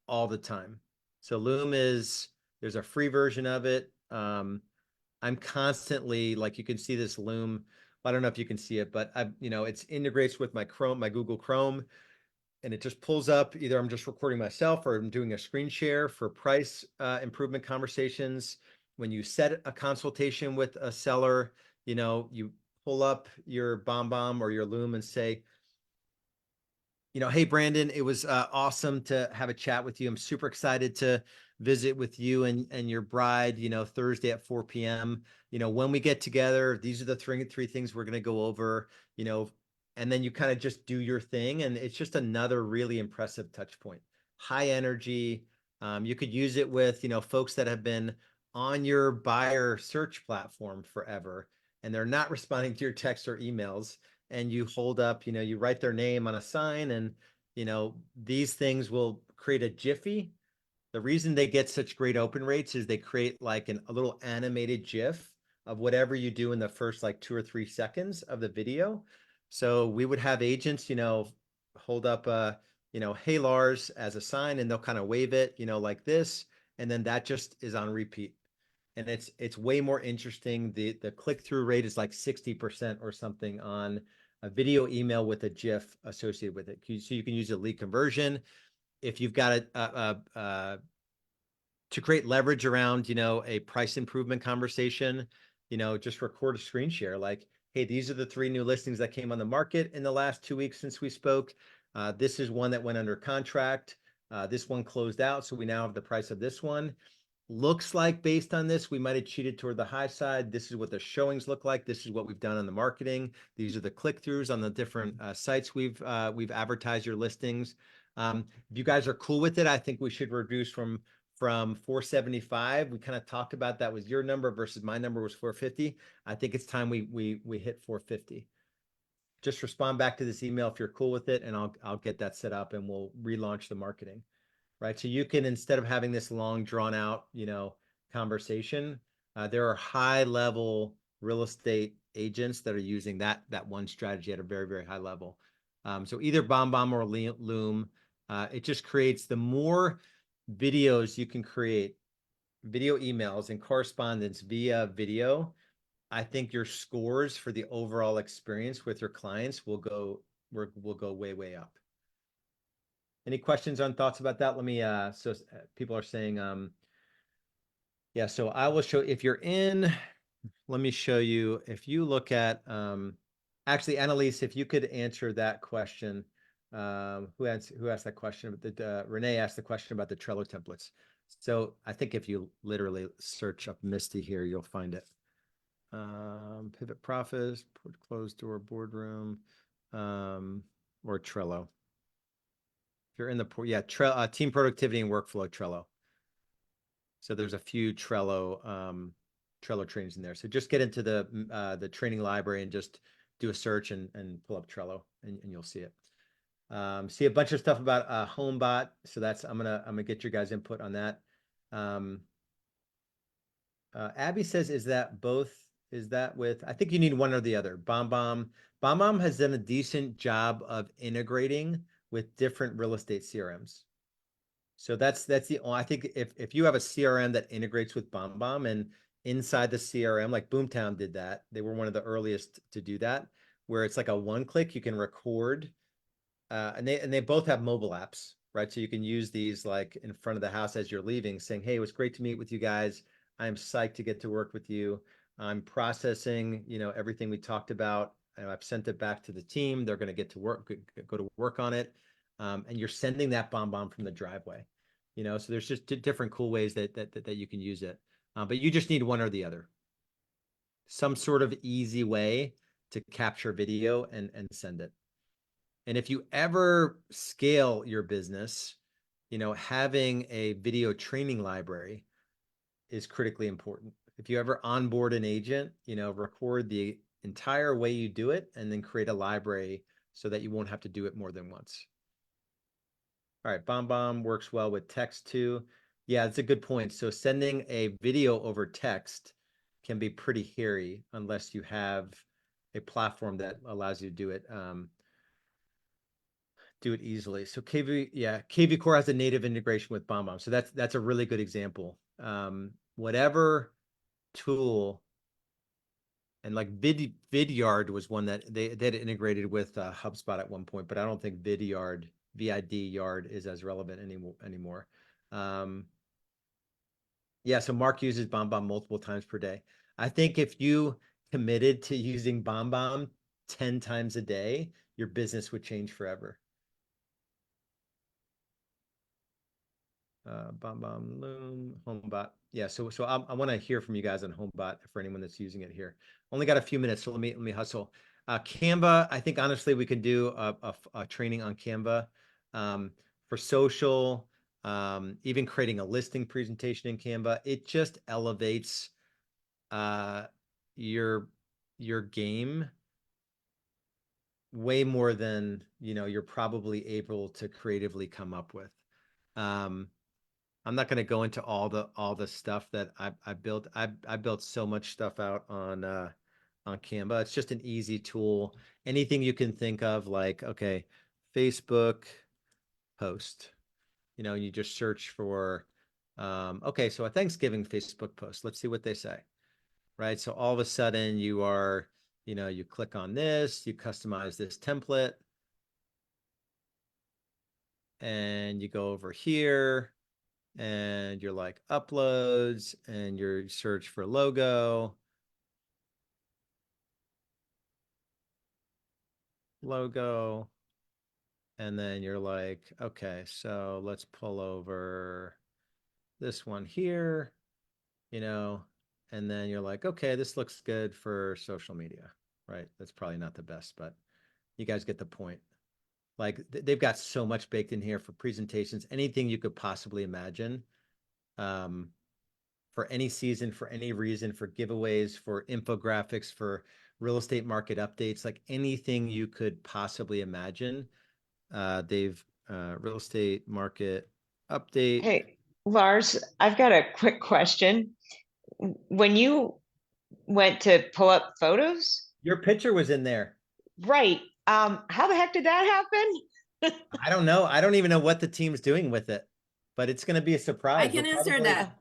all the time. So Loom there's a free version of it. I'm constantly, like you can see this Loom I don't know if you can see it, but it's integrates with my Google Chrome, and it just pulls up either I'm just recording myself or I'm doing a screen share for price improvement conversations. When you set a consultation with a seller, you pull up your BombBomb or your Loom and say, hey, Brandon, it was awesome to have a chat with you. I'm super excited to visit with you and your bride, Thursday at 4 p.m. When we get together, these are the three things we're going to go over, and then you kind of just do your thing. And it's just another really impressive touch point. High energy. You could use it with, folks that have been on your buyer search platform forever, and they're not responding to your texts or emails, and you hold up, you write their name on a sign, and, these things will create a jiffy. The reason they get such great open rates is they create like a little animated GIF of whatever you do in the first like 2 or 3 seconds of the video. So we would have agents, hold up, hey, Lars as a sign, and they'll kind of wave it, like this. And then that just is on repeat. And it's way more interesting. The click-through rate is like 60% or something on a video email with a GIF associated with it. So you can use a lead conversion. If you've got to create leverage around, a price improvement conversation, just record a screen share like, hey, these are the 3 new listings that came on the market in the last 2 weeks since we spoke. This is one that went under contract. This one closed out, so we now have the price of this one. Looks like based on this, we might have cheated toward the high side. This is what the showings look like. This is what we've done on the marketing. These are the click-throughs on the different sites we've advertised your listings. If you guys are cool with it, I think we should reduce from 475. We kind of talked about that was your number versus my number was 450. I think it's time we hit 450. Just respond back to this email if you're cool with it, and I'll get that set up and we'll relaunch the marketing. Right. So you can, instead of having this long drawn out, conversation, there are high level real estate agents that are using that one strategy at a very, very high level. So either BombBomb or Loom, it just creates, the more videos you can create, video emails and correspondence via video, I think your scores for the overall experience with your clients will go way, way up. Any questions on thoughts about that? Let me, so people are saying, yeah, so I will show, if you're in, let me show you, if you look at, actually, Annalise, if you could answer that question, who asked that question? Renee asked the question about the Trello templates. So I think if you literally search up Misty here, you'll find it. Pivot Profits, closed door boardroom, or Trello. You're in the team productivity and workflow Trello. So there's a few Trello trainings in there. So just get into the training library and just do a search and pull up Trello, and you'll see it. See a bunch of stuff about HomeBot. So that's, I'm gonna get your guys' input on that. Abby says, is that with, I think you need one or the other. BombBomb has done a decent job of integrating with different real estate CRMs. So that's the only, I think if you have a CRM that integrates with BombBomb, and inside the CRM, like Boomtown did that, they were one of the earliest to do that, where it's like a one-click, you can record, and they both have mobile apps, right? So you can use these like in front of the house as you're leaving, saying, hey, it was great to meet with you guys. I'm psyched to get to work with you. I'm processing, everything we talked about. I've sent it back to the team. They're going to get to work, go to work on it. And you're sending that BombBomb from the driveway, so there's just different cool ways that you can use it. But you just need one or the other. Some sort of easy way to capture video and send it. And if you ever scale your business, having a video training library is critically important. If you ever onboard an agent, record the entire way you do it and then create a library so that you won't have to do it more than once. All right, BombBomb works well with text too. Yeah, that's a good point. So sending a video over text can be pretty hairy unless you have a platform that allows you to do it easily. So KV Core has a native integration with BombBomb. So that's a really good example. Whatever tool And like Vidyard was one that they had integrated with HubSpot at one point, but I don't think Vidyard, VID Yard is as relevant anymore. Yeah, so Mark uses BombBomb multiple times per day. I think if you committed to using BombBomb 10 times a day, your business would change forever. BombBomb, Loom, HomeBot. Yeah, so I want to hear from you guys on HomeBot for anyone that's using it here. Only got a few minutes, so let me hustle. Canva, I think honestly we could do a training on Canva for social, even creating a listing presentation in Canva. It just elevates your game way more than you're probably able to creatively come up with. I'm not going to go into all the stuff that I built. I built so much stuff out on Canva. It's just an easy tool. Anything you can think of, like, okay, Facebook post. You just search for okay, so a Thanksgiving Facebook post. Let's see what they say. Right? So all of a sudden you click on this, you customize this template, and you go over here and you're like uploads and you search for logo, and then you're like, okay, so let's pull over this one here, and then you're like, okay, this looks good for social media, right? That's probably not the best, but you guys get the point. Like they've got so much baked in here for presentations, anything you could possibly imagine. For any season, for any reason, for giveaways, for infographics, for real estate market updates, like anything you could possibly imagine. They've real estate market update. Hey, Lars, I've got a quick question. When you went to pull up photos, Your picture was in there. right? How the heck did that happen? I don't know. I don't even know what the team's doing with it, but it's going to be a surprise. I can answer that.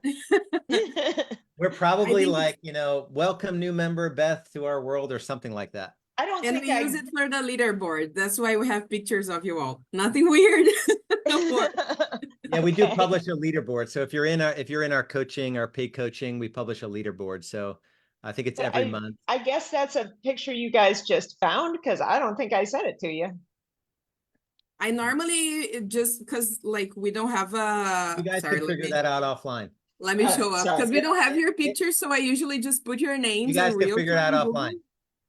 We're probably think like, welcome new member Beth to our world or something like that. I don't And think we use it for the leaderboard. That's why we have pictures of you all. Nothing weird. Don't worry. Yeah, we do Okay. publish a leaderboard. So if you're in our coaching, our paid coaching, we publish a leaderboard. So I think it's But every month. I guess that's a picture you guys just found because I don't think I sent it to you. I normally just because like we don't have You guys sorry, can figure that out offline. let me show up Sorry. because we don't have your pictures, so I usually just put your You guys guys on can figure it out Realty offline.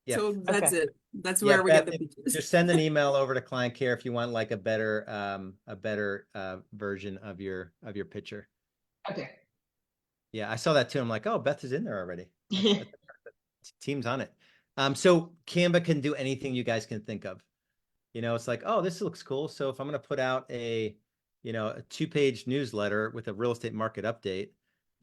Yeah. So that's Okay. it. That's Yeah, where we Beth, get the pictures. just send an email over to client care if you want like a better version of your picture. Okay. Yeah, I saw that too. I'm like, oh, Beth is in there already. Team's on it. So Canva can do anything you guys can think of. It's like, oh, this looks cool. So if I'm going to put out a 2-page newsletter with a real estate market update,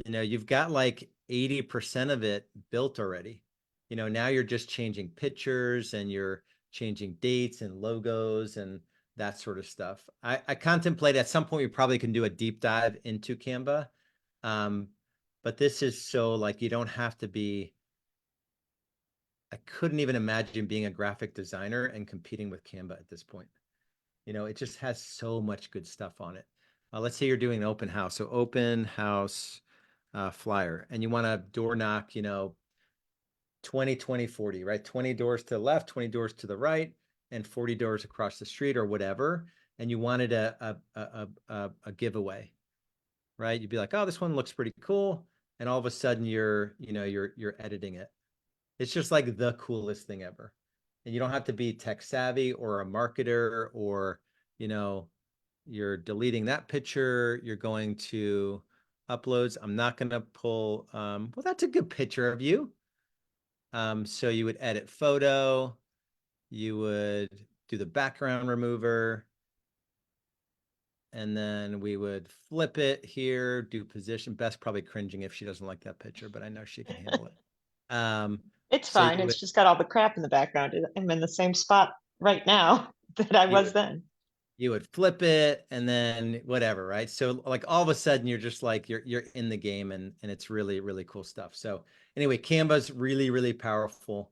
you've got like 80% of it built already. Now you're just changing pictures and you're changing dates and logos and that sort of stuff. I contemplate at some point we probably can do a deep dive into Canva. But this is so like you don't have to be. I couldn't even imagine being a graphic designer and competing with Canva at this point. It just has so much good stuff on it. Let's say you're doing an open house. So open house flyer, and you want to door knock, 20, 20, 40, right? 20 doors to the left, 20 doors to the right, and 40 doors across the street or whatever. And you wanted a giveaway, right? You'd be like, oh, this one looks pretty cool. And all of a sudden you're editing it. It's just like the coolest thing ever. And you don't have to be tech savvy or a marketer or, you're deleting that picture. You're going to uploads. I'm not going to pull, well, that's a good picture of you. So you would edit photo. You would do the background remover. And then we would flip it here, do position. Beth's probably cringing if she doesn't like that picture, but I know she can handle it. It's So fine. you It's would- just got all the crap in the background. I'm in the same spot right now that I You was would- then. you would flip it and then whatever, right? So like all of a sudden you're just like you're in the game, and it's really, really cool stuff. So anyway, Canva's really, really powerful.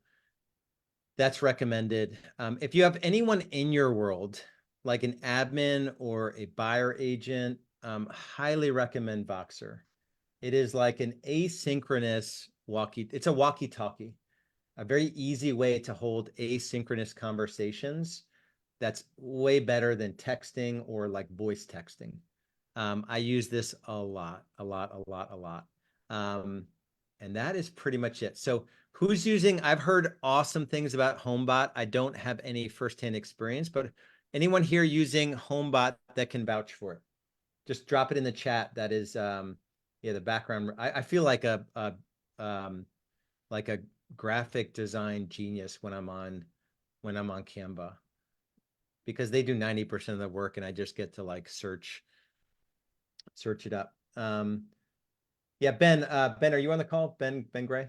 That's recommended. If you have anyone in your world, like an admin or a buyer agent, highly recommend Voxer. It is like an asynchronous it's a walkie-talkie, a very easy way to hold asynchronous conversations. That's way better than texting or like voice texting. I use this a lot. And that is pretty much it. So who's using, I've heard awesome things about HomeBot. I don't have any firsthand experience, but anyone here using HomeBot that can vouch for it? Just drop it in the chat. That is, yeah, the background. I feel like like a graphic design genius when I'm on Canva, because they do 90% of the work and I just get to like search it up. Yeah, Ben, are you on the call? Ben Gray?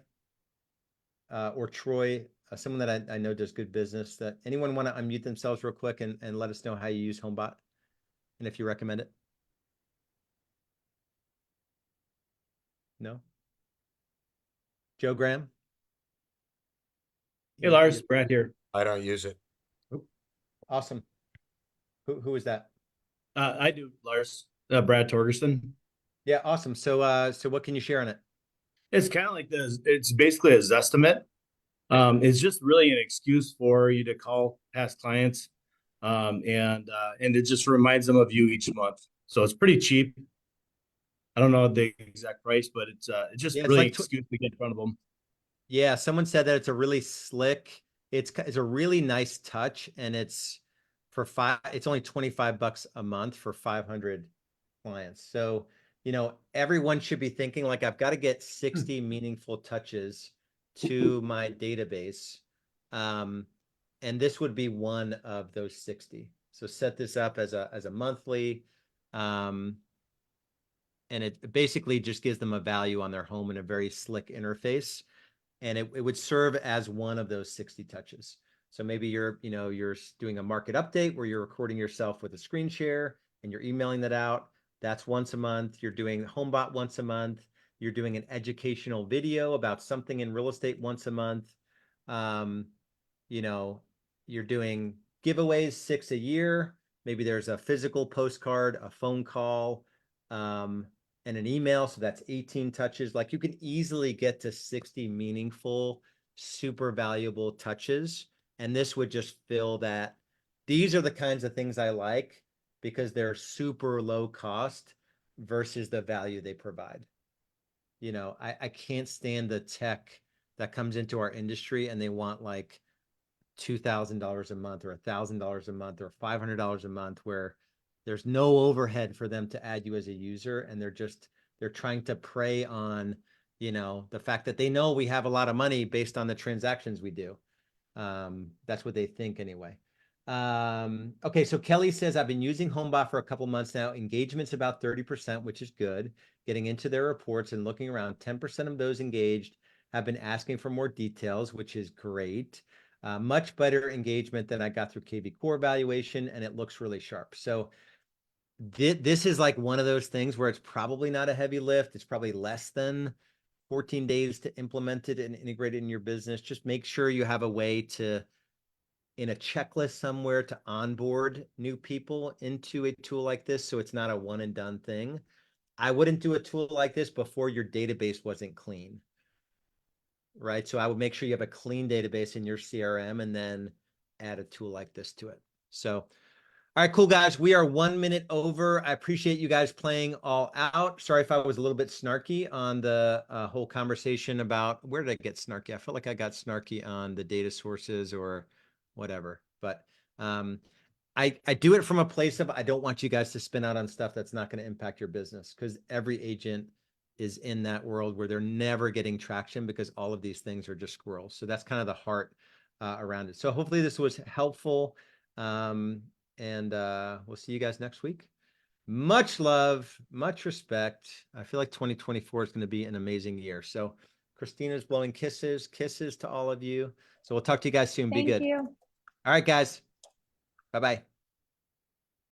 Or Troy, someone that I know does good business. That anyone want to unmute themselves real quick and let us know how you use HomeBot and if you recommend it? No? Joe Graham? Hey Lars, Brad here. I don't use it. Awesome. Who is that? I do, Lars. Brad Torgerson. Yeah, awesome. So so what can you share on it? It's kind of like this. It's basically a Zestimate. It's just really an excuse for you to call past clients, and it just reminds them of you each month. So it's pretty cheap. I don't know the exact price, but it's just Yeah, it's really like an excuse to get in front of them. Yeah, someone said that it's a really slick, it's a really nice touch, and it's it's only $25 a month for 500 clients. So, everyone should be thinking like, I've got to get 60 meaningful touches to my database. And this would be one of those 60. So set this up as a monthly, and it basically just gives them a value on their home in a very slick interface. And it would serve as one of those 60 touches. So maybe you're doing a market update where you're recording yourself with a screen share and you're emailing that out. That's once a month. You're doing HomeBot once a month. You're doing an educational video about something in real estate once a month. You're doing giveaways 6 a year. Maybe there's a physical postcard, a phone call, and an email. So that's 18 touches. Like you can easily get to 60 meaningful, super valuable touches. And this would just fill that. These are the kinds of things I like because they're super low cost versus the value they provide. I can't stand the tech that comes into our industry and they want like $2,000 a month or $1,000 a month or $500 a month, where there's no overhead for them to add you as a user, and they're trying to prey on the fact that they know we have a lot of money based on the transactions we do. That's what they think anyway. Okay, so Kelly says, I've been using HomeBot for a couple months now. Engagement's about 30%, which is good. Getting into their reports and looking around, 10% of those engaged have been asking for more details, which is great. Much better engagement than I got through KV Core evaluation, and it looks really sharp. So this is like one of those things where it's probably not a heavy lift. It's probably less than 14 days to implement it and integrate it in your business. Just make sure you have a way to, in a checklist somewhere, to onboard new people into a tool like this, so it's not a one and done thing. I wouldn't do a tool like this before your database wasn't clean, right? So I would make sure you have a clean database in your CRM and then add a tool like this to it. So, all right, cool guys. We are 1 minute over. I appreciate you guys playing all out. Sorry if I was a little bit snarky on the whole conversation about, where did I get snarky? I felt like I got snarky on the data sources or whatever, but I do it from a place of, I don't want you guys to spin out on stuff that's not going to impact your business, because every agent is in that world where they're never getting traction because all of these things are just squirrels. So that's kind of the heart around it. So hopefully this was helpful. And we'll see you guys next week. Much love, much respect. I feel like 2024 is going to be an amazing year. So Christina's blowing kisses to all of you. So we'll talk to you guys soon. Be good. Thank you. All right, guys. Bye-bye.